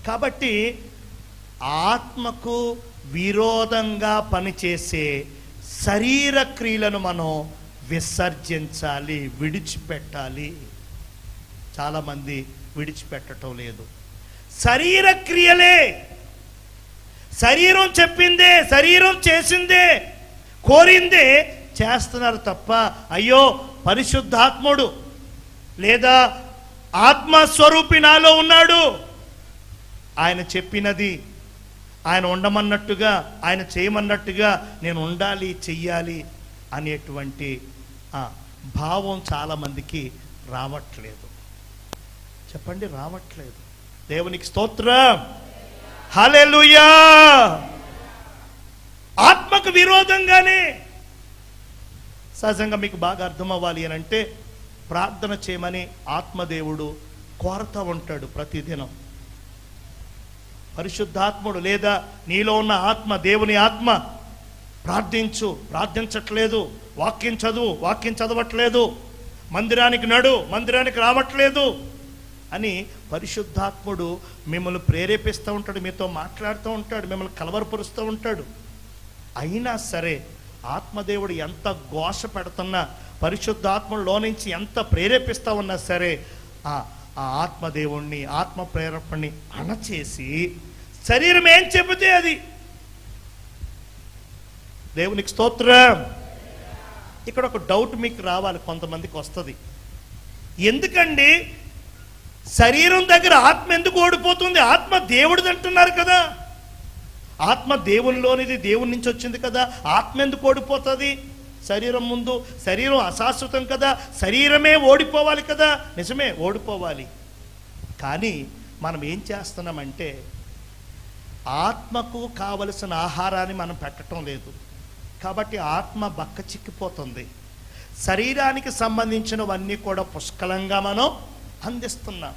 కాబట్టి ఆత్మకు విరోధంగా పనిచేసే శరీర క్రియలను మనం విసర్జించాలి, విడిచిపెట్టాలి. చాలామంది విడిచిపెట్టడం లేదు. శరీర క్రియలే, శరీరం చెప్పిందే, శరీరం చేసిందే, కోరిందే చేస్తున్నారు తప్ప అయ్యో పరిశుద్ధాత్ముడు లేదా ఆత్మస్వరూపి నాలో ఉన్నాడు, ఆయన చెప్పినది, ఆయన ఉండమన్నట్టుగా, ఆయన చేయమన్నట్టుగా నేను ఉండాలి, చెయ్యాలి అనేటువంటి భావం చాలామందికి రావట్లేదు. చెప్పండి, రావట్లేదు. దేవునికి స్తోత్రం, హల్లెలూయా. ఆత్మకు విరోధంగానే. సహజంగా మీకు బాగా అర్థం అవ్వాలి అని అంటే ప్రార్థన చేయమని ఆత్మదేవుడు కోరుతూ ఉంటాడు ప్రతిదినం. పరిశుద్ధాత్ముడు లేదా నీలో ఉన్న ఆత్మ, దేవుని ఆత్మ ప్రార్థించు, ప్రార్థించట్లేదు, వాక్యం చదువు, వాక్యం చదవట్లేదు, మందిరానికి నడు, మందిరానికి రావట్లేదు అని పరిశుద్ధాత్ముడు మిమ్మల్ని ప్రేరేపిస్తూ ఉంటాడు, మీతో మాట్లాడుతూ ఉంటాడు, మిమ్మల్ని కలవరపరుస్తూ ఉంటాడు. అయినా సరే ఆత్మదేవుడు ఎంత ఘోష పెడుతున్నా, పరిశుద్ధాత్మలో నుంచి ఎంత ప్రేరేపిస్తూ ఉన్నా సరే ఆ ఆత్మదేవుణ్ణి, ఆత్మ ప్రేరేపణని అణచేసి శరీరం ఏం చెబితే అది. దేవునికి స్తోత్రం. ఇక్కడ ఒక డౌట్ మీకు రావాలి, కొంతమందికి వస్తుంది. ఎందుకండి శరీరం దగ్గర ఆత్మ ఎందుకు ఓడిపోతుంది? ఆత్మ దేవుడిది అంటున్నారు కదా, ఆత్మ దేవునిలోనిది, దేవుని నుంచి వచ్చింది కదా, ఆత్మ ఎందుకు ఓడిపోతుంది శరీరం ముందు? శరీరం అశాశ్వతం కదా, శరీరమే ఓడిపోవాలి కదా. నిజమే, ఓడిపోవాలి. కానీ మనం ఏం చేస్తున్నామంటే ఆత్మకు కావలసిన ఆహారాన్ని మనం పెట్టడం లేదు. కాబట్టి ఆత్మ బక్క చిక్కిపోతుంది. శరీరానికి సంబంధించినవన్నీ కూడా పుష్కలంగా మనం అందిస్తున్నాం,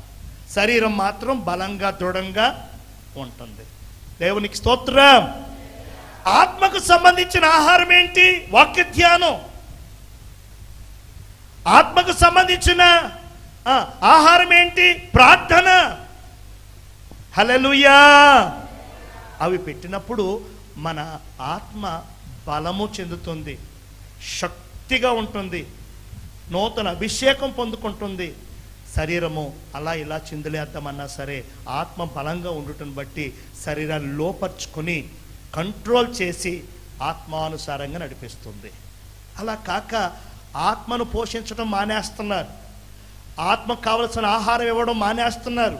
శరీరం మాత్రం బలంగా దృఢంగా ఉంటుంది. దేవునికి స్తోత్రం. ఆత్మకు సంబంధించిన ఆహారం ఏంటి? వాక్య ధ్యానం. ఆత్మకు సంబంధించిన ఆహారం ఏంటి? ప్రార్థన. హల్లెలూయా. అవి పెట్టినప్పుడు మన ఆత్మ బలము చెందుతుంది, శక్తిగా ఉంటుంది, నూతన అభిషేకం పొందుకుంటుంది. శరీరము అలా ఇలా చిందులేద్దామన్నా సరే ఆత్మ బలంగా ఉండటం బట్టి శరీరాన్ని లోపరుచుకొని కంట్రోల్ చేసి ఆత్మానుసారంగా నడిపిస్తుంది. అలా కాక ఆత్మను పోషించడం మానేస్తున్నారు, ఆత్మకు కావలసిన ఆహారం ఇవ్వడం మానేస్తున్నారు.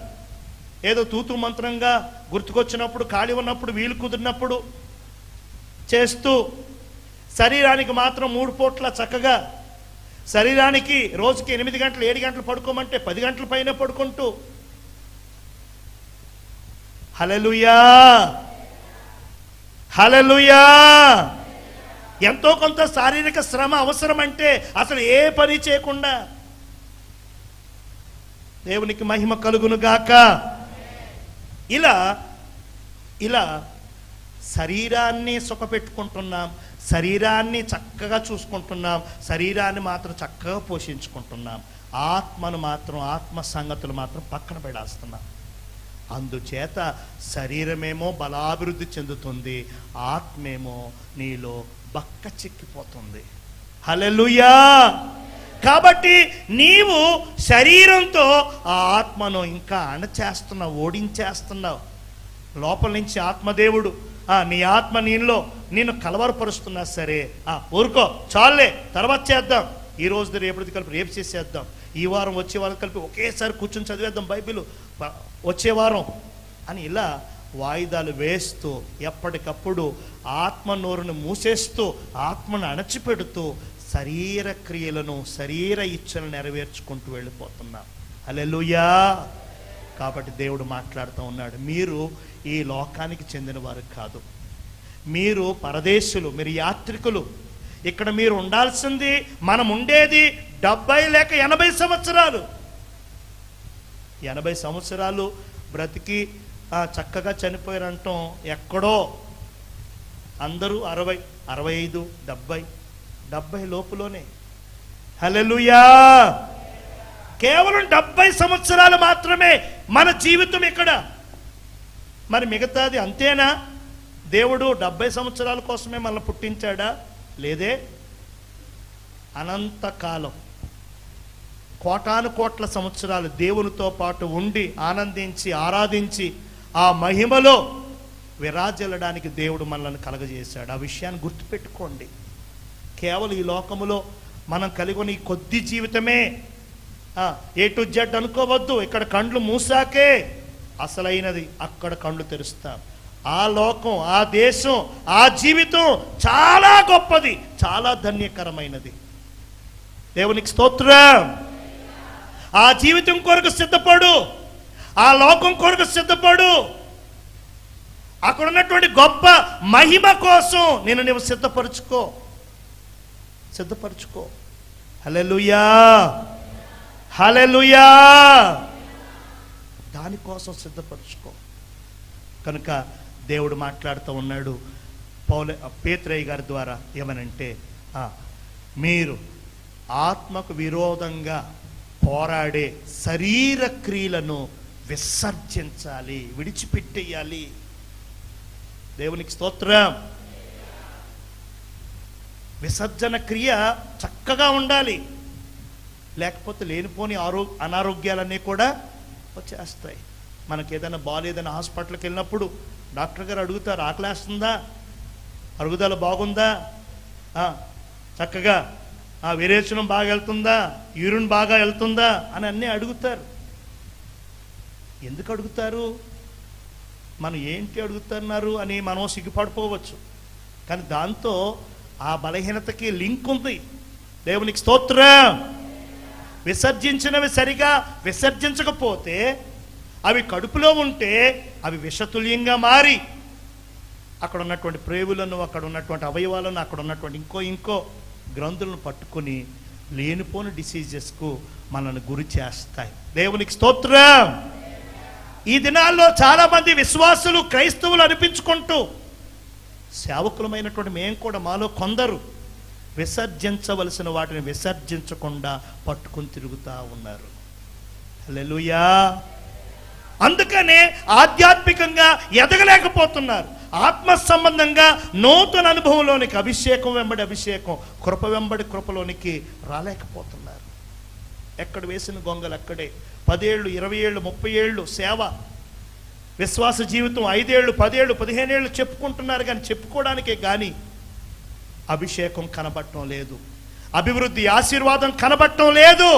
ఏదో తూతు మంత్రంగా గుర్తుకొచ్చినప్పుడు, ఖాళీ ఉన్నప్పుడు, వీలు కుదిరినప్పుడు చేస్తూ శరీరానికి మాత్రం 3 పూట్ల చక్కగా, శరీరానికి రోజుకి 8 గంటలు 7 గంటలు పడుకోమంటే 10 గంటల పైన పడుకుంటూ. హల్లెలూయా, హల్లెలూయా. ఎంతో కొంత శారీరక శ్రమ అవసరం అంటే అసలు ఏ పని చేయకుండా. దేవునికి మహిమ కలుగును గాక. ఇలా ఇలా శరీరాన్ని సుఖపెట్టుకుంటున్నాం, శరీరాన్ని చక్కగా చూసుకుంటున్నాం, శరీరాన్ని మాత్రం చక్కగా పోషించుకుంటున్నాం, ఆత్మను మాత్రం, ఆత్మ సంగతులు మాత్రం పక్కన పెడేస్తున్నాం. అందుచేత శరీరమేమో బలాభివృద్ధి చెందుతుంది, ఆత్మేమో నీలో బక్క చిక్కిపోతుంది. హల్లెలూయా. కాబట్టి నీవు శరీరంతో ఆ ఆత్మను ఇంకా అణచేస్తున్నావు, ఓడించేస్తున్నావు. లోపల నుంచి ఆత్మదేవుడు నీ ఆత్మ నిన్ను కలవరపరుస్తున్నా సరే ఊరుకో, చాలే, తర్వాత చేద్దాం, ఈ రోజు రేపటిది కలిపి రేపు చేసేద్దాం, ఈ వారం వచ్చే వారం కలిపి ఒకేసారి కూర్చొని చదివేద్దాం బైబిల్ వచ్చే వారం అని ఇలా వాయిదాలు వేస్తూ ఎప్పటికప్పుడు ఆత్మ నోరును మూసేస్తూ ఆత్మను అణచిపెడుతూ శరీర క్రియలను, శరీర ఇచ్చలను నెరవేర్చుకుంటూ వెళ్ళిపోతున్నాం. హల్లెలూయా. కాబట్టి దేవుడు మాట్లాడుతూ ఉన్నాడు, మీరు ఈ లోకానికి చెందిన వారు కాదు, మీరు పరదేశులు, మీరు యాత్రికులు. ఇక్కడ మీరు ఉండాల్సింది, మనం ఉండేది 70 లేక 80 సంవత్సరాలు. 80 సంవత్సరాలు బ్రతికి చక్కగా చనిపోయారంటాం ఎక్కడో. అందరూ 60, 65, 70 లోపులోనే. హల్లెలూయా. కేవలం 70 సంవత్సరాలు మాత్రమే మన జీవితం ఇక్కడ. మరి మిగతాది అంతేనా? దేవుడు 70 సంవత్సరాల కోసమే మనల్ని పుట్టించాడా? లేదే. అనంతకాలం, కోటాను కోట్ల సంవత్సరాలు దేవునితో పాటు ఉండి ఆనందించి ఆరాధించి ఆ మహిమలో విరాజిల్లడానికి దేవుడు మనల్ని కలగజేశాడు. ఆ విషయాన్ని గుర్తుపెట్టుకోండి. కేవలం ఈ లోకములో మనం కలిగి ఉన్న ఈ కొద్ది జీవితమే A to Z అనుకోవద్దు. ఇక్కడ కండ్లు మూసాకే అసలైనది అక్కడ కండ్లు తెరుస్తాం. ఆ లోకం, ఆ దేశం, ఆ జీవితం చాలా గొప్పది, చాలా ధన్యకరమైనది. దేవునికి స్తోత్రం. ఆ జీవితం కొరకు సిద్ధపడు, ఆ లోకం కొరకు సిద్ధపడు. అక్కడ ఉన్నటువంటి గొప్ప మహిమ కోసం నేను నువ్వు సిద్ధపరచుకో. హల్లెలూయా, హల్లెలూయా. దానికోసం సిద్ధపరచుకో. కనుక దేవుడు మాట్లాడుతూ ఉన్నాడు పేతురయ్య గారి ద్వారా. ఏమనంటే, మీరు ఆత్మకు విరోధంగా పోరాడే శరీర క్రియలను విసర్జించాలి, విడిచిపెట్టేయాలి. దేవునికి స్తోత్రం. విసర్జన క్రియ చక్కగా ఉండాలి, లేకపోతే లేనిపోని అనారోగ్యాలన్నీ కూడా వచ్చేస్తాయి. మనకి ఏదైనా బాగాలేదని హాస్పిటల్కి వెళ్ళినప్పుడు డాక్టర్ గారు అడుగుతారు, ఆకలేస్తుందా, అరుగుదల బాగుందా, చక్కగా విరేచనం బాగా వెళ్తుందా, యూరిన్ బాగా వెళ్తుందా అని అన్నీ అడుగుతారు. ఎందుకు అడుగుతారు? మనం ఏంటి అడుగుతున్నారు అని మనం సిగ్గుపడిపోవచ్చు, కానీ దాంతో ఆ బలహీనతకి లింక్ ఉంది. దేవునికి స్తోత్రం. విసర్జించినవి సరిగా విసర్జించకపోతే అవి కడుపులో ఉంటే అవి విషతుల్యంగా మారి అక్కడ ఉన్నటువంటి ప్రేవులను, అక్కడ ఉన్నటువంటి అవయవాలను, అక్కడ ఉన్నటువంటి ఇంకో గ్రంథులను పట్టుకొని లేనిపోని డిసీజెస్కు మనల్ని గురి చేస్తాయి. దేవునికి స్తోత్రం. ఈ దినాల్లో చాలామంది విశ్వాసులు, క్రైస్తవులు అనిపించుకుంటూ సేవకులమైనటువంటి మేము కూడా మాలో కొందరు విసర్జించవలసిన వాటిని విసర్జించకుండా పట్టుకుని తిరుగుతూ ఉన్నారు. హల్లెలూయా. అందుకనే ఆధ్యాత్మికంగా ఎదగలేకపోతున్నారు. ఆత్మ సంబంధంగా నూతన అనుభవంలోనికి, అభిషేకం వెంబడి అభిషేకం, కృప వెంబడి కృపలోనికి రాలేకపోతున్నారు. ఎక్కడ వేసిన గొంగలు అక్కడే. 10 ఏళ్ళు, 20 ఏళ్ళు, 30 ఏళ్ళు సేవ, విశ్వాస జీవితం 5 ఏళ్ళు, 10 ఏళ్ళు, 15 ఏళ్ళు చెప్పుకుంటున్నారు, కానీ చెప్పుకోవడానికే కానీ అభిషేకం కనబడటం లేదు, అభివృద్ధి, ఆశీర్వాదం కనబడటం లేదు.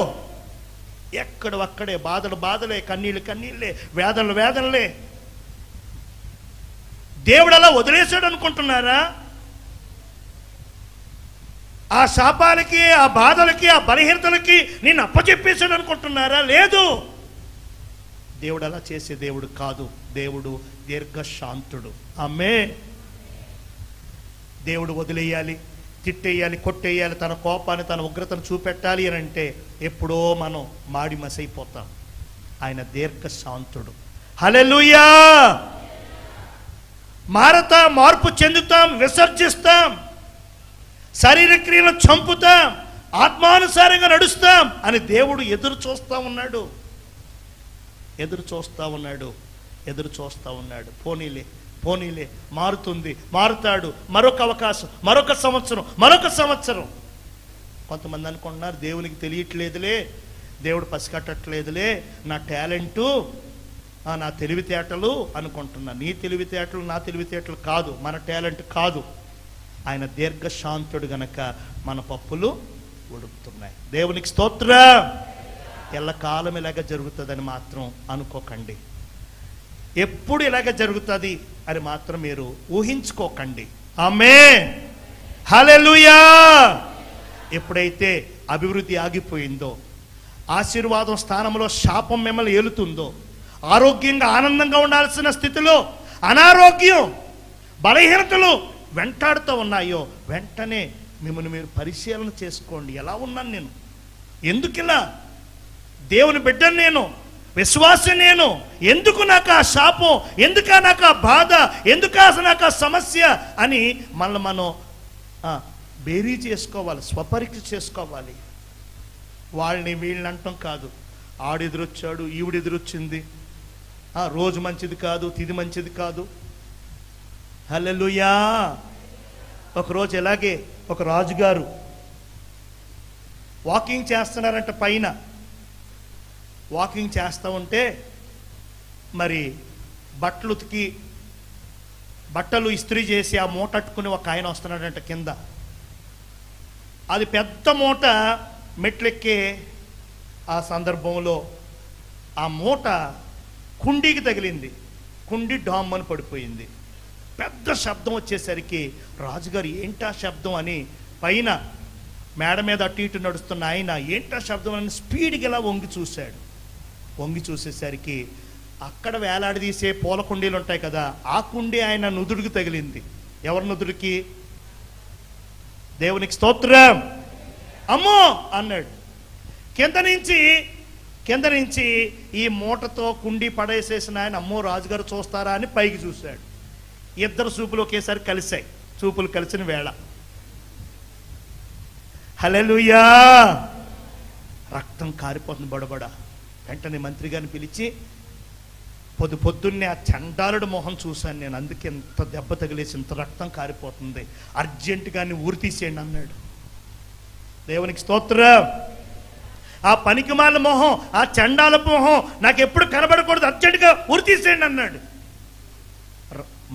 ఎక్కడ అక్కడే బాధలే, కన్నీళ్ళే, వేదనలే. దేవుడు అలా వదిలేశాడు అనుకుంటున్నారా? ఆ శాపాలకి, ఆ బాధలకి, ఆ బలహీనతలకి నేను అప్పచెప్పేశాడు అనుకుంటున్నారా? లేదు. దేవుడు అలా చేసే దేవుడు కాదు. దేవుడు దీర్ఘశాంతుడు. ఆమేన్. దేవుడు వదిలేయాలి, తిట్టేయాలి, కొట్టేయాలి, తన కోపాన్ని, తన ఉగ్రతను చూపెట్టాలి అని అంటే ఎప్పుడో మనం మాడి మసైపోతాం. ఆయన దీర్ఘశాంతుడు. హల్లెలూయా. మార్పు చెందుతాం, విసర్జిస్తాం, శరీర క్రియలను చంపుతాం, ఆత్మానుసారంగా నడుస్తాం అని దేవుడు ఎదురు చూస్తూ ఉన్నాడు. పోనీలే, మారుతాడు, మరొక అవకాశం, మరొక సంవత్సరం. కొంతమంది అనుకుంటున్నారు దేవునికి తెలియట్లేదులే, దేవుడు పసికట్టట్లేదులే, నా టాలెంటు, నా తెలివితేటలు అనుకుంటున్నా. నీ తెలివితేటలు, నా తెలివితేటలు కాదు, మన టాలెంట్ కాదు. ఆయన దీర్ఘశాంతుడు గనక మన పప్పులు ఉడుకుతున్నాయి. దేవునికి స్తోత్రం. ఎల్లకాలం ఇలాగ జరుగుతుందని మాత్రం అనుకోకండి. ఎప్పుడు ఇలాగ జరుగుతుంది అని మాత్రం మీరు ఊహించుకోకండి. ఆమేన్. హల్లెలూయా. ఎప్పుడైతే అభివృద్ధి ఆగిపోయిందో, ఆశీర్వాదం స్థానంలో శాపం మిమ్మల్ని ఏలుతుందో, ఆరోగ్యంగా ఆనందంగా ఉండాల్సిన స్థితిలో అనారోగ్యం, బలహీనతలు వెంటాడుతూ ఉన్నాయో, వెంటనే మిమ్మల్ని మీరు పరిశీలన చేసుకోండి. ఎలా ఉన్నాను నేను? ఎందుకిలా? దేవుని బిడ్డను నేను, విశ్వాసం నేను. ఎందుకు నాకు ఆ శాపం? ఎందుకు నాకు ఆ బాధ? ఎందుకు నాకు ఆ సమస్య అని మనం బేరీ చేసుకోవాలి, స్వపరీక్ష చేసుకోవాలి. వాళ్ళని వీళ్ళని అంటాం కాదు. ఆడెదురొచ్చాడు, ఈవిడెదురొచ్చింది, రోజు మంచిది కాదు, తిది మంచిది కాదు. హల్లెలూయా. ఒకరోజు ఇలాగే ఒక రాజుగారు వాకింగ్ చేస్తున్నారంట. పైన వాకింగ్ చేస్తూ ఉంటే మరి బట్టలు ఇస్త్రీ చేసి ఆ మూట అట్టుకుని ఒక ఆయన వస్తున్నాడంట కింద. అది పెద్ద మూట. మెట్లెక్కే ఆ సందర్భంలో ఆ మూట కుండీకి తగిలింది. కుండీ డామ్ అని పడిపోయింది. పెద్ద శబ్దం వచ్చేసరికి రాజుగారు ఏంటా శబ్దం అని పైన మేడ మీద అటు ఇటు నడుస్తున్న ఆయన ఏంటా శబ్దం అని స్పీడ్గా ఇలా వంగి చూశాడు. వంగి చూసేసరికి అక్కడ వేలాడదీసే పూల కుండీలు ఉంటాయి కదా, ఆ కుండీ ఆయన నుదుడికి తగిలింది. ఎవరి నుదుడికి? దేవునికి స్తోత్రం. అమ్మో అన్నాడు. కింద నుంచి ఈ మూటతో కుండీ పడేసేసిన ఆయన అమ్మో రాజుగారు చూస్తారా అని పైకి చూశాడు. ఇద్దరు చూపులు ఒకేసారి కలిశాయి. చూపులు కలిసిన వేళ హల్లెలూయా, రక్తం కారిపోతుంది బడబడ. వెంటనే మంత్రి గారిని పిలిచి, పొద్దున్నే ఆ చండాలుడు మొహం చూశాను నేను, అందుకే ఇంత దెబ్బ తగిలేసి ఇంత రక్తం కారిపోతుంది, అర్జెంటుగా ఊరి తీసేయండి అన్నాడు. దేవునికి స్తోత్రం. ఆ పనికిమాల మొహం, ఆ చండాలపు మొహం నాకు ఎప్పుడు కనబడకూడదు, అర్జెంటుగా ఊరి తీసేయండి అన్నాడు.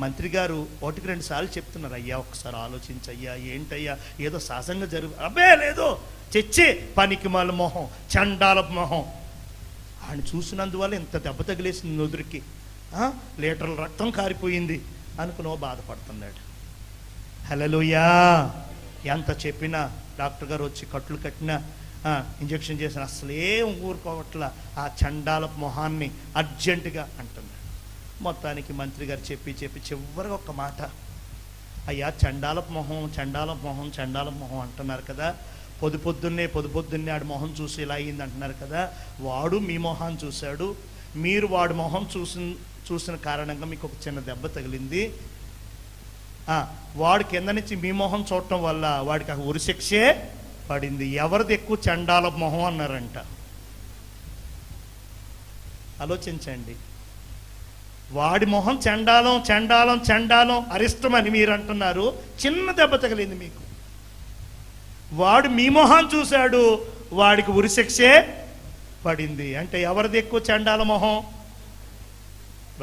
మంత్రి గారు 1-2 సార్లు చెప్తున్నారు, అయ్యా ఒకసారి ఆలోచించయ్యా, ఏంటయ్యా ఏదో సహజంగా అబ్బే లేదు, చెచ్చే పనికిమాల మొహం, చండాలపు మొహం. ఆయన చూసినందువల్ల ఇంత దెబ్బ తగిలేసింది నుదురికి, లీటర్ల రక్తం కారిపోయింది అనుకుని బాధపడుతున్నాడు. హల్లెలూయా. ఎంత చెప్పినా డాక్టర్ గారు వచ్చి కట్లు కట్టినా ఇంజక్షన్ చేసిన అసలేం ఊరుకోవట్ల ఆ చండాలపు మొహాన్ని అర్జెంటుగా అంటున్నాడు. మొత్తానికి మంత్రి గారు చెప్పి చివరిగా ఒక్క మాట, అయ్యా చండాలపు మొహం అంటున్నారు కదా, పొద్దున్నే ఆడి మొహం చూసి ఇలా అయింది అంటున్నారు కదా, వాడు మీ మొహాన్ని చూశాడు, మీరు వాడి మొహం చూసిన కారణంగా మీకు ఒక చిన్న దెబ్బ తగిలింది, వాడి కింద నుంచి మీ మొహం చూడటం వల్ల వాడికి ఆ ఉరిశిక్షే పడింది. ఎవరిది ఎక్కువ చండాలపు మొహం అన్నారంట. ఆలోచించండి. వాడి మొహం చండాలం అరిష్టమని మీరు అంటున్నారు, చిన్న దెబ్బ తగిలింది మీకు. వాడు మీ మొహం చూశాడు, వాడికి ఉరిశిక్షే పడింది. అంటే ఎవరిది ఎక్కువ చండాల మొహం?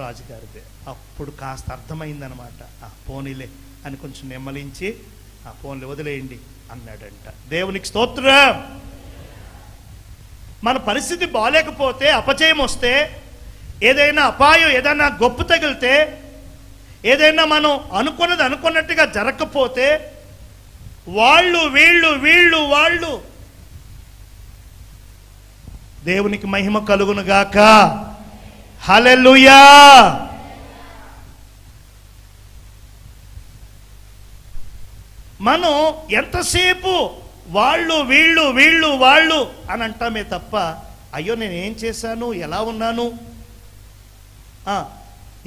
రాజుగారిదే. అప్పుడు కాస్త అర్థమైందనమాట. పోనీలే అని కొంచెం నెమ్మలించి పోన్లే వదిలేయండి అన్నాడంట. దేవునికి స్తోత్రం. మన పరిస్థితి బాలేకపోతే, అపజయం వస్తే, ఏదైనా అపాయం, ఏదైనా గొప్ప తగిలితే, ఏదైనా మనం అనుకున్నట్టుగా జరగకపోతే వాళ్ళు దేవునికి మహిమ కలుగును గాక. హల్లెలూయా. మనం ఎంతసేపు వాళ్ళు అని అంటామే తప్ప, అయ్యో నేను ఏం చేశాను, ఎలా ఉన్నాను,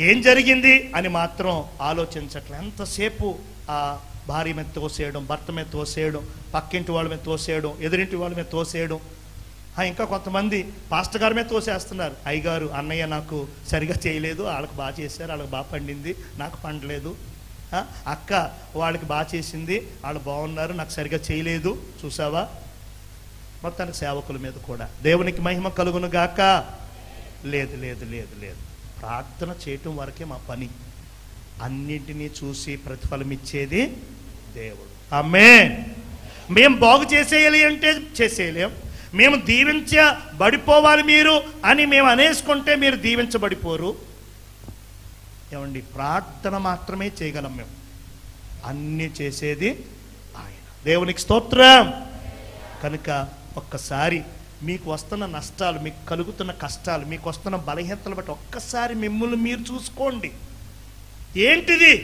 ఏం జరిగింది అని మాత్రం ఆలోచించట్లే. ఎంతసేపు ఆ భార్య మీద తోసేయడం, భర్త మీద తోసేయడం, పక్కింటి వాళ్ళ మీద తోసేయడం, ఎదురింటి వాళ్ళ మీద తోసేయడం, ఇంకా కొంతమంది పాస్టర్ గారి మీద తోసేస్తున్నారు. అయ్యగారు అన్నయ్య నాకు సరిగా చేయలేదు, వాళ్ళకి బాగా చేశారు, వాళ్ళకి బాగా పండింది, నాకు పండలేదు. అక్క వాళ్ళకి బాగా చేసింది, వాళ్ళు బాగున్నారు, నాకు సరిగా చేయలేదు, చూసావా. మొత్తానికి సేవకుల మీద కూడా దేవునికి మహిమ కలుగును గాక. లేదు. ప్రార్థన చేయటం వరకే మా పని. అన్నింటినీ చూసి ప్రతిఫలం ఇచ్చేది దేవుడు. ఆమేన్. మేము బాగు చేసేయాలి అంటే చేసేయలేం. మేము దీవించబడిపోవాలి మీరు అని మేము అనేసుకుంటే మీరు దీవించబడిపోరు. ఏమండి, ప్రార్థన మాత్రమే చేయగలం మేము. అన్నీ చేసేది ఆయన. దేవునికి స్తోత్రం. కనుక ఒక్కసారి మీకు వస్తున్న నష్టాలు, మీకు కలుగుతున్న కష్టాలు, మీకు వస్తున్న బలహీనతలు బట్టి ఒక్కసారి మిమ్మల్ని మీరు చూసుకోండి. ఏంటిది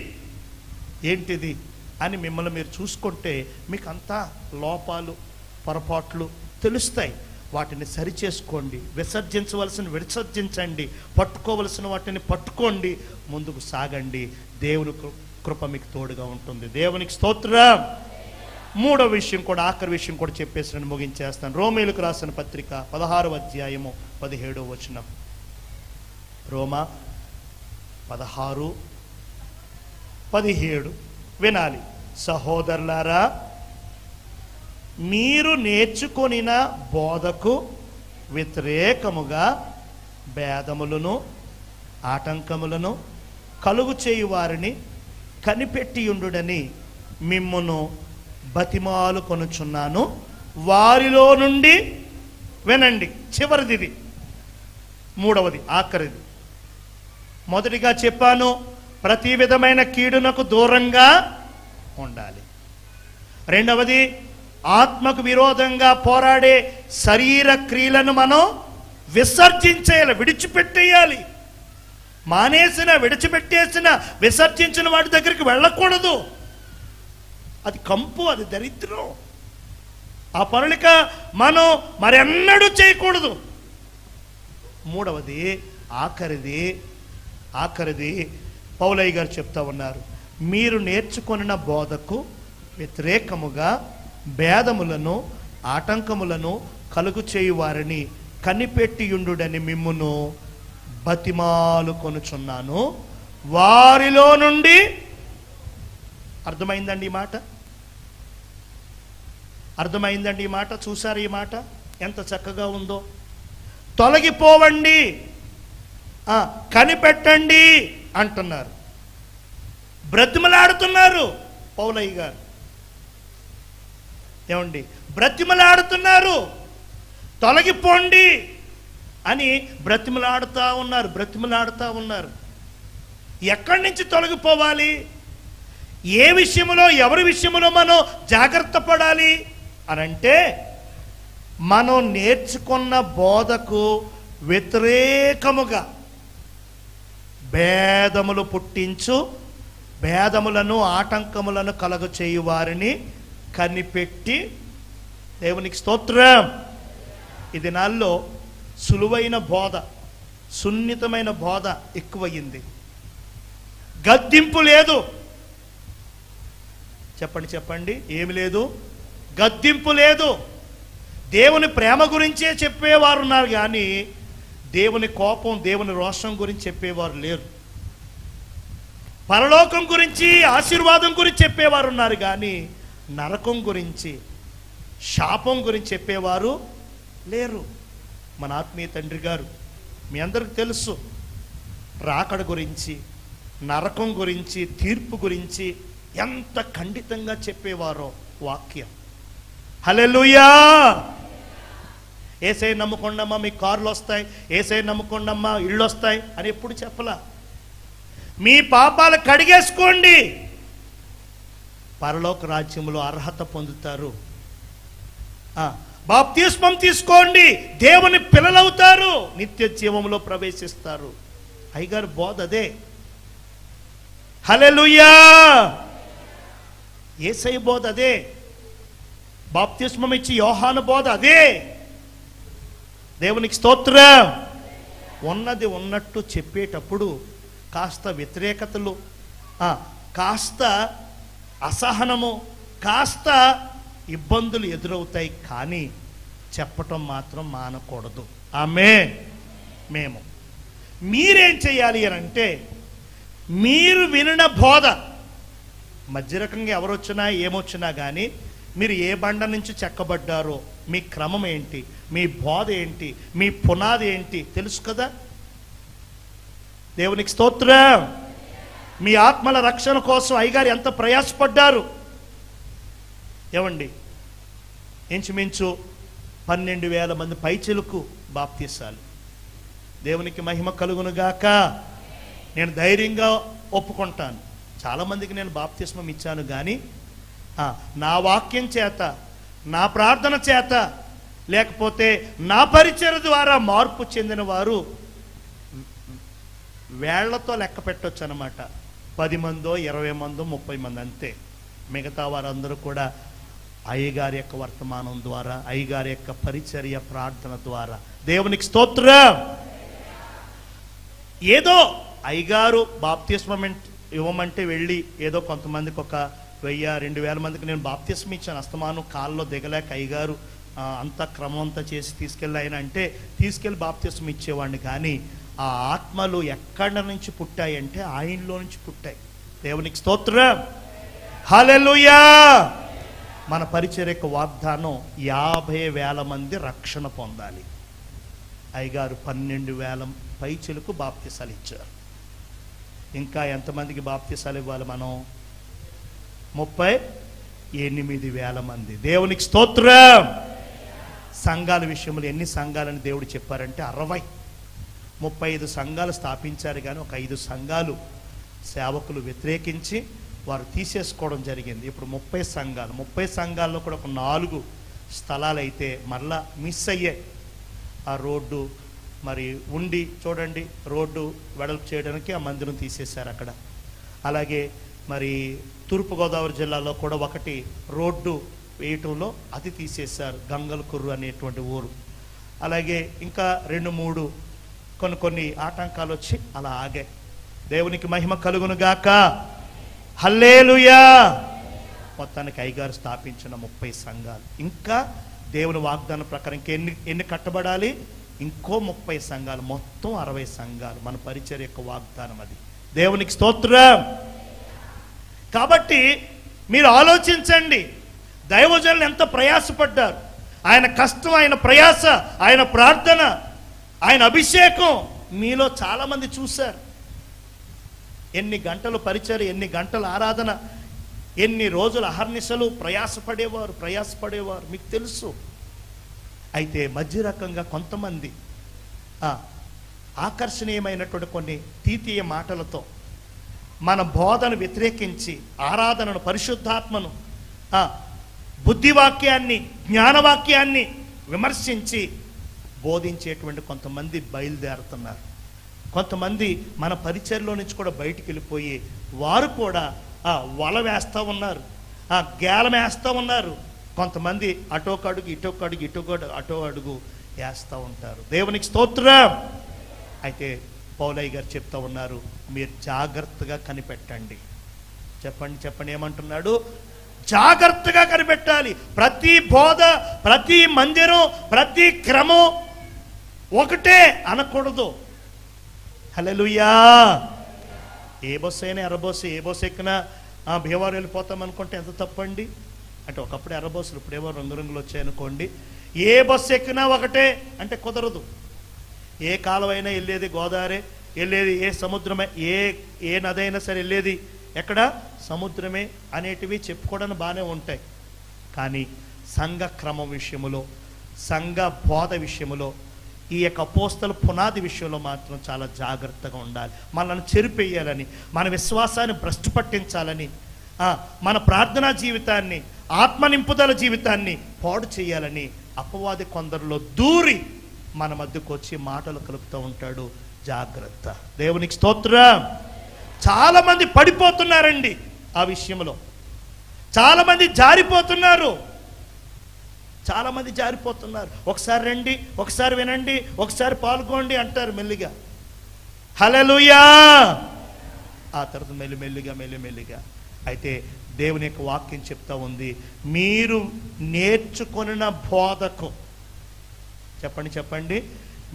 అని మిమ్మల్ని మీరు చూసుకుంటే మీకు అంతా లోపాలు, పొరపాట్లు తెలుస్తాయి. వాటిని సరిచేసుకోండి. విసర్జించండి, పట్టుకోవలసిన వాటిని పట్టుకోండి, ముందుకు సాగండి. దేవుని కృప మీకు తోడుగా ఉంటుంది. దేవునికి స్తోత్రం. మూడో విషయం కూడా, ఆఖరి విషయం కూడా చెప్పేసి నేను ముగించేస్తాను. రోమీయులకు రాసిన పత్రిక 16వ అధ్యాయము 17వ వచనం. రోమా 16:17 వినాలి. సహోదరులారా, మీరు నేర్చుకొనిన బోధకు వ్యతిరేకముగా భేదములను ఆటంకములను కలుగు చేయు వారిని కనిపెట్టియుండుడని మిమ్మును బతిమాలు కొనుచున్నాను. వారిలో నుండి వినండి, చివరిది, మూడవది, ఆఖరిది. మొదటిగా చెప్పాను, ప్రతి విధమైన కీడునకు దూరంగా ఉండాలి. రెండవది, ఆత్మకు విరోధంగా పోరాడే శరీర క్రియలను మనం విసర్జించేయాలి, విడిచిపెట్టేయాలి. మానేసిన, విడిచిపెట్టేసిన, విసర్జించిన వాటి దగ్గరికి వెళ్ళకూడదు. అది కంపు, అది దరిద్రం. ఆ పనులిక మనం మరెన్నడూ చేయకూడదు. మూడవది, ఆఖరిది పౌలయ్య గారు చెప్తా ఉన్నారు, మీరు నేర్చుకొనిన బోధకు వ్యతిరేకముగా భేదములను ఆటంకములను కలుగు చేయు వారిని కనిపెట్టియుండుడని మిమ్మును బతిమాలు కొనుచున్నాను. వారిలో నుండి, అర్థమైందండి ఈ మాట? అర్థమైందండి ఈ మాట? చూసారు ఈ మాట ఎంత చక్కగా ఉందో? తొలగిపోవండి, కనిపెట్టండి అంటున్నారు, బ్రతిమలాడుతున్నారు పౌలయ్య గారు. ఏమండి, బ్రతిమలాడుతున్నారు, తొలగిపోండి అని బ్రతిమలాడుతూ ఉన్నారు. ఎక్కడి నుంచి తొలగిపోవాలి? ఏ విషయంలో, ఎవరి విషయంలో మనం జాగ్రత్త పడాలి అనంటే, మనం నేర్చుకున్న బోధకు వ్యతిరేకముగా భేదములు పుట్టించు, భేదములను ఆటంకములను కలుగ చేయు వారిని కనిపెట్టి, దేవునికి స్తోత్రం. ఈ దినాల్లో సులువైన బోధ, సున్నితమైన బోధ ఎక్కువయింది. గద్దింపు లేదు. చెప్పండి, ఏమి లేదు? గద్దింపు లేదు. దేవుని ప్రేమ గురించే చెప్పేవారు ఉన్నారు కానీ దేవుని కోపం, దేవుని రోషం గురించి చెప్పేవారు లేరు. పరలోకం గురించి, ఆశీర్వాదం గురించి చెప్పేవారు ఉన్నారు కానీ నరకం గురించి, శాపం గురించి చెప్పేవారు లేరు. మన ఆత్మీయ తండ్రి గారు, మీ అందరికి తెలుసు, రాకడ గురించి, నరకం గురించి, తీర్పు గురించి ఎంత ఖండితంగా చెప్పేవారో వాక్యం. హల్లెలూయా! ఏసై నమ్ముకోండమ్మా మీకు కార్లు వస్తాయి, ఏసై నమ్ముకోండమ్మా ఇళ్ళు వస్తాయి అని ఎప్పుడు చెప్పలా. మీ పాపాలు కడిగేసుకోండి, పరలోక రాజ్యంలో అర్హత పొందుతారు. బాప్తిస్మం తీసుకోండి, దేవుని పిల్లలవుతారు, నిత్య జీవంలో ప్రవేశిస్తారు. అయ్యగారు బోధ అదే. హల్లెలూయా! యేసయ్య బోధ అదే. బాప్తిస్మం ఇచ్చి యోహాను బోధ అదే. దేవునికి స్తోత్రం. ఉన్నది ఉన్నట్టు చెప్పేటప్పుడు కాస్త వ్యతిరేకతలు, కాస్త అసహనము, కాస్త ఇబ్బందులు ఎదురవుతాయి, కానీ చెప్పటం మాత్రం మానకూడదు. ఆమేన్. మీరేం చేయాలి అని అంటే, మీరు వినిన బోధ, మధ్యరకంగా ఎవరొచ్చినా ఏమొచ్చినా కానీ మీరు ఏ బండ నుంచి చెక్కబడ్డారో, మీ క్రమం ఏంటి, మీ బోధ ఏంటి, మీ పునాది ఏంటి తెలుసు కదా. దేవునికి స్తోత్రం. మీ ఆత్మల రక్షణ కోసం అయ్యగారు ఎంత ప్రయాసపడ్డారు. ఏమండి, ఇంచుమించు 12,000 మంది పైచిలుకు బాప్తీసాలు. దేవునికి మహిమ కలుగునుగాక. నేను ధైర్యంగా ఒప్పుకుంటాను, చాలామందికి నేను బాప్తిస్మం ఇచ్చాను, కానీ నా వాక్యం చేత, నా ప్రార్థన చేత, లేకపోతే నా పరిచర్య ద్వారా మార్పు చెందిన వారు వేళ్లతో లెక్క పెట్టొచ్చు అన్నమాట. 10 మందో 20 మందో 30 మంది అంతే. మిగతా వారందరూ కూడా అయ్యగారి యొక్క వర్తమానం ద్వారా, అయ్యగారి యొక్క పరిచర్య ప్రార్థన ద్వారా. దేవునికి స్తోత్రం. ఏదో అయ్యగారు బాప్తిస్మం ఇవ్వమంటే వెళ్ళి ఏదో కొంతమందికి ఒక 1000-2000 మందికి నేను బాప్తిస్మం ఇచ్చాను, అస్తమానం కాల్లో దిగలేక అయ్యగారు అంత క్రమం అంతా చేసి తీసుకెళ్ళి ఆయన అంటే తీసుకెళ్ళి బాప్తిస్మం ఇచ్చేవాడిని. కానీ ఆ ఆత్మలు ఎక్కడి నుంచి పుట్టాయంటే ఆయనలో నుంచి పుట్టాయి. దేవునికి స్తోత్రం, హల్లెలూయా. మన పరిచర్యకు వాగ్దానం 50,000 మంది రక్షణ పొందాలి. అయ్యగారు 12,000 పైచిలకు బాప్తిసాలు ఇచ్చారు. ఇంకా ఎంతమందికి బాప్తిసాలు ఇవ్వాలి మనం? 38,000 మంది. దేవునికి స్తోత్రం. సంఘాల విషయంలో ఎన్ని సంఘాలని దేవుడు చెప్పారంటే 60. 35 సంఘాలు స్థాపించారు, కానీ ఒక 5 సంఘాలు సేవకులు వ్యతిరేకించి వారు తీసేసుకోవడం జరిగింది. ఇప్పుడు 30 సంఘాలు. 30 సంఘాల్లో కూడా ఒక 4 స్థలాలు అయితే మళ్ళా మిస్ అయ్యాయి. ఆ రోడ్డు మరి ఉండి చూడండి, రోడ్డు వెడల్పు చేయడానికి ఆ మందిరం తీసేశారు అక్కడ. అలాగే మరి తూర్పుగోదావరి జిల్లాలో కూడా ఒకటి రోడ్డు వేయటంలో అది తీసేశారు, గంగలకుర్రు అనేటువంటి ఊరు. అలాగే ఇంకా 2-3 కొన్ని ఆటంకాలు వచ్చి అలా ఆగాయి. దేవునికి మహిమ కలుగును గాక, హల్లెలూయా. మొత్తానికి అయ్యగారు స్థాపించిన 30 సంఘాలు. ఇంకా దేవుని వాగ్దానం ప్రకారం ఎన్ని కట్టబడాలి? ఇంకో 30 సంఘాలు, మొత్తం 60 సంఘాలు. మన పరిచర్య యొక్క వాగ్దానం అది. దేవునికి స్తోత్రం. కాబట్టి మీరు ఆలోచించండి, దైవజనులు ఎంత ప్రయాసపడ్డారు. ఆయన కష్టం, ఆయన ప్రయాస, ఆయన ప్రార్థన, ఆయన అభిషేకం మీలో చాలామంది చూశారు. ఎన్ని గంటలు పరిచర్య, ఎన్ని గంటల ఆరాధన, ఎన్ని రోజులు అహర్నిశలు ప్రయాసపడేవారు మీకు తెలుసు. అయితే మధ్య రకంగా కొంతమంది ఆకర్షణీయమైనటువంటి కొన్ని తీతీయ మాటలతో మన బోధను వ్యతిరేకించి ఆరాధనను, పరిశుద్ధాత్మను, బుద్ధివాక్యాన్ని, జ్ఞానవాక్యాన్ని విమర్శించి బోధించేటువంటి కొంతమంది బయలుదేరుతున్నారు. కొంతమంది మన పరిచర్లో నుంచి కూడా బయటికి వెళ్ళిపోయి వారు కూడా వల వేస్తూ ఉన్నారు, గేలం వేస్తూ ఉన్నారు. కొంతమంది అటోక అడుగు అటో అడుగు వేస్తూ ఉంటారు. దేవునికి స్తోత్రం. అయితే పౌలయ్య గారు చెప్తా ఉన్నారు, మీరు జాగ్రత్తగా కనిపెట్టండి. చెప్పండి ఏమంటున్నాడు? జాగ్రత్తగా కనిపెట్టాలి. ప్రతి బోధ, ప్రతి మందిరం, ప్రతి క్రమం ఒకటే అనకూడదు. హల్లెలూయా. ఏ బస్సు అయినా ఎర్రబస్సు, ఏ బస్సు ఎక్కినా భీమవరం వెళ్ళిపోతాం అనుకుంటే ఎంత తప్పండి. అంటే ఒకప్పుడు ఎర్రబస్సులు, ఇప్పుడేమో రంగురంగులు వచ్చాయనుకోండి. ఏ బస్సు ఎక్కినా ఒకటే అంటే కుదరదు. ఏ కాలువైనా వెళ్ళేది గోదావరి, వెళ్ళేది ఏ సముద్రమే, ఏ నది అయినా సరే వెళ్ళేది ఎక్కడ? సముద్రమే అనేటివి చెప్పుకోవడానికి బాగానే ఉంటాయి. కానీ సంఘ క్రమం విషయములో, సంఘ బోధ విషయములో, ఈ యొక్క అపోస్తల పునాది విషయంలో మాత్రం చాలా జాగ్రత్తగా ఉండాలి. మనల్ని చెరిపేయాలని, మన విశ్వాసాన్ని భ్రష్టు పట్టించాలని, మన ప్రార్థనా జీవితాన్ని, ఆత్మ నింపుదల జీవితాన్ని పాడు చేయాలని అపవాది కొందరిలో దూరి మన మధ్యకు వచ్చి మాటలు కలుపుతూ ఉంటాడు. జాగ్రత్త. దేవునికి స్తోత్రం. చాలా మంది పడిపోతున్నారండి ఆ విషయంలో. చాలా మంది జారిపోతున్నారు. ఒకసారి రండి, ఒకసారి వినండి, ఒకసారి పాల్గొండి అంటారు మెల్లిగా. హల్లెలూయా. ఆ తర్వాత మెల్లిమెల్లిగా. అయితే దేవుని యొక్క వాక్యం చెప్తా ఉంది, మీరు నేర్చుకొనిన బోధకు, చెప్పండి,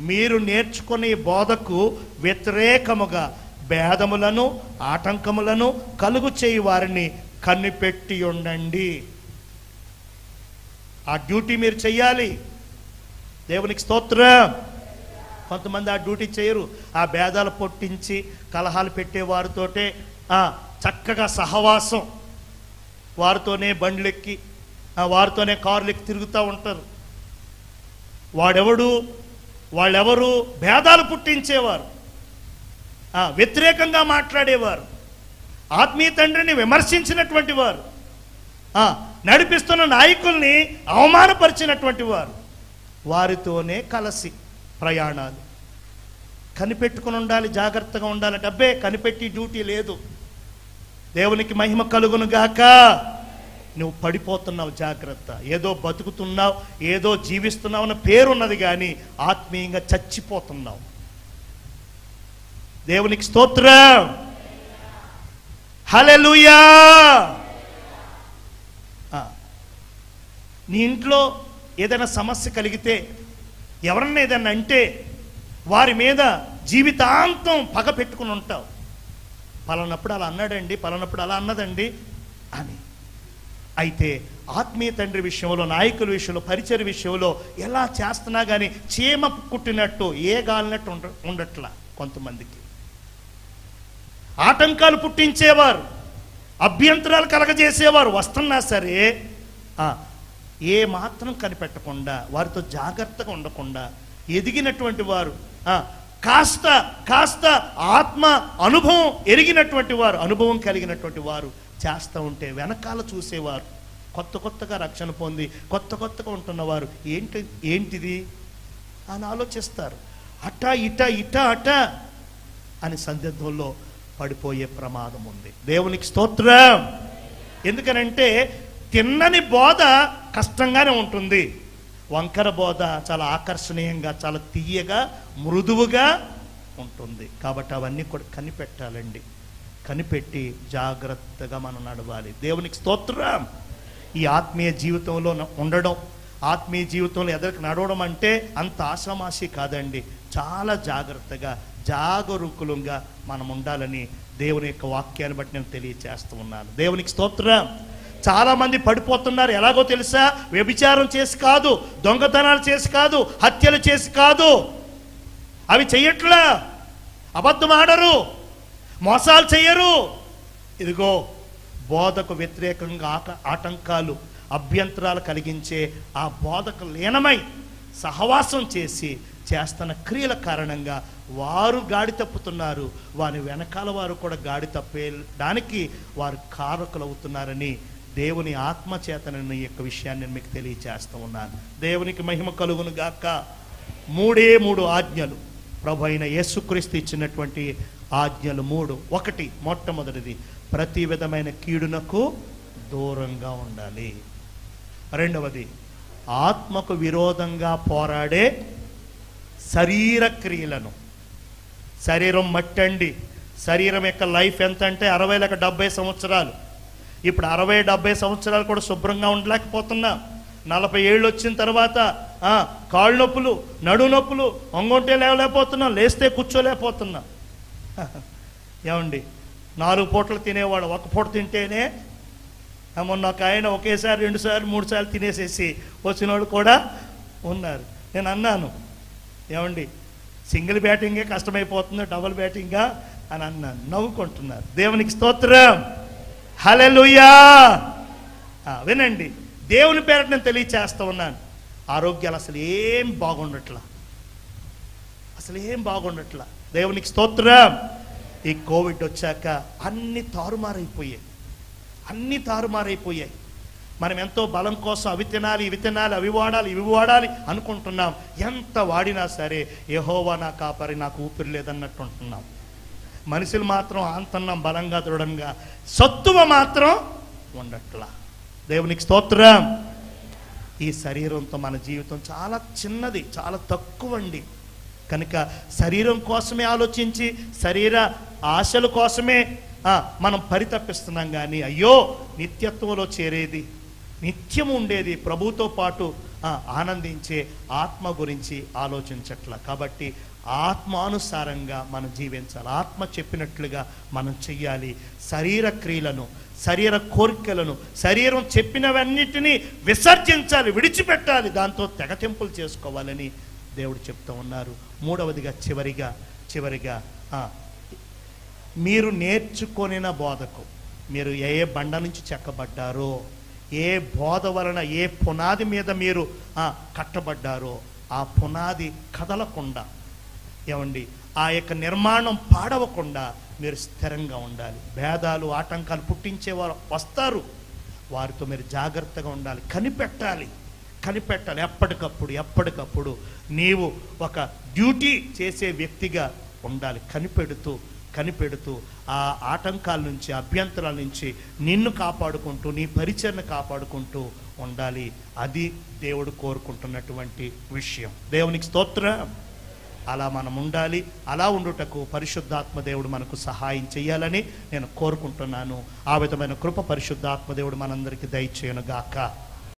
మీరు నేర్చుకునే బోధకు వ్యతిరేకముగా భేదములను, ఆటంకములను కలుగు చేయి వారిని కనిపెట్టి ఉండండి. ఆ డ్యూటీ మీరు చెయ్యాలి. దేవునికి స్తోత్రం. కొంతమంది ఆ డ్యూటీ చేయరు. ఆ భేదాలు పొట్టించి కలహాలు పెట్టే వారితోటే చక్కగా సహవాసం, వారితోనే బండ్లెక్కి, వారితోనే కార్లెక్కి తిరుగుతూ ఉంటారు. వాళ్ళెవరు? భేదాలు పుట్టించేవారు, వ్యతిరేకంగా మాట్లాడేవారు, ఆత్మీయ తండ్రిని విమర్శించినటువంటి వారు, నడిపిస్తున్న నాయకుల్ని అవమానపరిచినటువంటి వారు, వారితోనే కలిసి ప్రయాణాలు. కనిపెట్టుకుని ఉండాలి, జాగ్రత్తగా ఉండాలంటే అబ్బే కనిపెట్టి డ్యూటీ లేదు. దేవునికి మహిమ కలుగును గాక. నువ్వు పడిపోతున్నావు, జాగ్రత్త. ఏదో బతుకుతున్నావు, ఏదో జీవిస్తున్నావు అన్న పేరున్నది, కానీ ఆత్మీయంగా చచ్చిపోతున్నావు. దేవునికి స్తోత్రం. హల్లెలూయా. నీ ఇంట్లో ఏదైనా సమస్య కలిగితే, ఎవరన్నా ఏదన్నా అంటే వారి మీద జీవితాంతం పగ పెట్టుకుని ఉంటావు. పలానప్పుడు అలా అన్నాడండి, పలానప్పుడు అలా అన్నదండి అని. అయితే ఆత్మీయ తండ్రి విషయంలో, నాయకుల విషయంలో, పరిచయ విషయంలో ఎలా చేస్తున్నా కానీ చీమ కుట్టినట్టు ఏ గాలినట్టు ఉండట్లా. కొంతమందికి ఆటంకాలు పుట్టించేవారు, అభ్యంతరాలు కలగజేసేవారు వస్తున్నా సరే ఏ మాత్రం కనిపెట్టకుండా, వారితో జాగ్రత్తగా ఉండకుండా, ఎదిగినటువంటి వారు, కాస్త కాస్త ఆత్మ అనుభవం ఎరిగినటువంటి వారు, అనుభవం కలిగినటువంటి వారు చేస్తూ ఉంటే వెనకాల చూసేవారు, కొత్తగా రక్షణ పొంది కొత్తగా ఉంటున్నవారు ఏంటిది అని ఆలోచిస్తారు. అట అని సందిగ్ధంలో పడిపోయే ప్రమాదం ఉంది. దేవునికి స్తోత్రం. ఎందుకనంటే తిన్నని బోధ కష్టంగానే ఉంటుంది, వంకర బోధ చాలా ఆకర్షణీయంగా, చాలా తీయగా, మృదువుగా ఉంటుంది. కాబట్టి అవన్నీ కూడా కనిపెట్టాలండి. కనిపెట్టి జాగ్రత్తగా మనం నడవాలి. దేవునికి స్తోత్రం. ఈ ఆత్మీయ జీవితంలో ఉండడం, ఆత్మీయ జీవితంలో ఎదురుకు నడవడం అంటే అంత ఆషామాషి కాదండి. చాలా జాగ్రత్తగా, జాగరూకులంగా మనం ఉండాలని దేవుని యొక్క వాక్యాన్ని బట్టి నేను తెలియచేస్తూ ఉన్నాను. దేవునికి స్తోత్రం. చాలామంది పడిపోతున్నారు. ఎలాగో తెలుసా? వ్యభిచారం చేసి కాదు, దొంగతనాలు చేసి కాదు, హత్యలు చేసి కాదు, అవి చెయ్యట్లా, అబద్ధం ఆడరు, మోసాలు చెయ్యరు. ఇదిగో బోధకు వ్యతిరేకంగా ఆటంకాలు, అభ్యంతరాలు కలిగించే ఆ బోధకు లీనమై సహవాసం చేస్తున్న క్రియల కారణంగా వారు గాడి తప్పుతున్నారు. వారి వెనకాల వారు కూడా గాడి తప్పేయడానికి వారు కారకులు అవుతున్నారని దేవుని ఆత్మచేతన యొక్క విషయాన్ని నేను మీకు తెలియచేస్తూ ఉన్నాను. దేవునికి మహిమ కలుగును గాక. 3 ఆజ్ఞలు ప్రభు అయిన యేసుక్రీస్తు ఇచ్చినటువంటి ఆజ్ఞలు 3. 1, మొట్టమొదటిది ప్రతి విధమైన కీడునకు దూరంగా ఉండాలి. 2వది ఆత్మకు విరోధంగా పోరాడే శరీర క్రియలను. శరీరం మట్టండి. శరీరం యొక్క లైఫ్ ఎంత అంటే 60 లేక 70 సంవత్సరాలు. ఇప్పుడు 60-70 సంవత్సరాలు కూడా శుభ్రంగా ఉండలేకపోతున్నాం. 40 ఏళ్ళు వచ్చిన తర్వాత కాళ్ళు నొప్పులు, నడు నొప్పులు, ఒంగొంటే లేవలేకపోతున్నాం, లేస్తే కూర్చోలేకపోతున్నాం. ఏమండి, 4 పూటలు తినేవాడు 1 పూట తింటేనే, మొన్న ఒక ఆయన ఒకేసారి 2 సార్లు 3 సార్లు తినేసేసి వచ్చిన వాళ్ళు కూడా ఉన్నారు. నేను అన్నాను, ఏమండి సింగిల్ బ్యాటింగే కష్టమైపోతుంది, డబుల్ బ్యాటింగా అని అన్నాను. నవ్వుకుంటున్నారు. దేవునికి స్తోత్రం. హల్లెలూయా. వినండి, దేవుని పేరట నేను తెలియచేస్తూ ఉన్నాను. ఆరోగ్యాలు అసలు ఏం బాగుండట్లా. దేవునికి స్తోత్రం. ఈ కోవిడ్ వచ్చాక అన్ని తారుమారైపోయాయి. మనం ఎంతో బలం కోసం అవి తినాలి, ఇవి వాడాలి అనుకుంటున్నాం. ఎంత వాడినా సరే యెహోవా నా కాపరి, నాకు ఊపిరి లేదన్నట్టు ఉంటున్నాం. మనుషులు మాత్రం అంతన్నాం బలంగా, దృఢంగా, సత్తువ మాత్రం ఉండట్లా. దేవునికి స్తోత్రం. ఈ శరీరంతో మన జీవితం చాలా చిన్నది, చాలా తక్కువండి. కనుక శరీరం కోసమే ఆలోచించి, శరీర ఆశల కోసమే మనం పరితపిస్తున్నాం. కానీ అయ్యో, నిత్యత్వంలో చేరేది, నిత్యం ఉండేది, ప్రభుతో పాటు ఆనందించే ఆత్మ గురించి ఆలోచించట్లా. కాబట్టి ఆత్మానుసారంగా మనం జీవించాలి. ఆత్మ చెప్పినట్లుగా మనం చెయ్యాలి. శరీర క్రియలను, శరీర కోరికలను, శరీరం చెప్పినవన్నిటినీ విసర్జించాలి, విడిచిపెట్టాలి, దాంతో తెగతింపులు చేసుకోవాలని దేవుడు చెప్తూ ఉన్నారు. 3వదిగా చివరిగా మీరు నేర్చుకొనిన బోధకు, మీరు ఏ బండ నుంచి చెక్కబడ్డారో, ఏ బోధ వలన, ఏ పునాది మీద మీరు కట్టబడ్డారో ఆ పునాది కదలకుండా, ఏమండి ఆ యొక్క నిర్మాణం పాడవకుండా మీరు స్థిరంగా ఉండాలి. భేదాలు, ఆటంకాలు పుట్టించేవారు వస్తారు, వారితో మీరు జాగ్రత్తగా ఉండాలి. కనిపెట్టాలి. ఎప్పటికప్పుడు నీవు ఒక డ్యూటీ చేసే వ్యక్తిగా ఉండాలి. కనిపెడుతూ ఆ ఆటంకాల నుంచి, అభ్యంతరాల నుంచి నిన్ను కాపాడుకుంటూ, నీ పరిచయను కాపాడుకుంటూ ఉండాలి. అది దేవుడు కోరుకుంటున్నటువంటి విషయం. దేవునికి స్తోత్రం. అలా మనం ఉండాలి. అలా ఉండుటకు పరిశుద్ధాత్మ దేవుడు మనకు సహాయం చేయాలని నేను కోరుకుంటున్నాను. ఆ విధమైన కృప పరిశుద్ధాత్మ దేవుడు మనందరికీ దయచేయును గాక.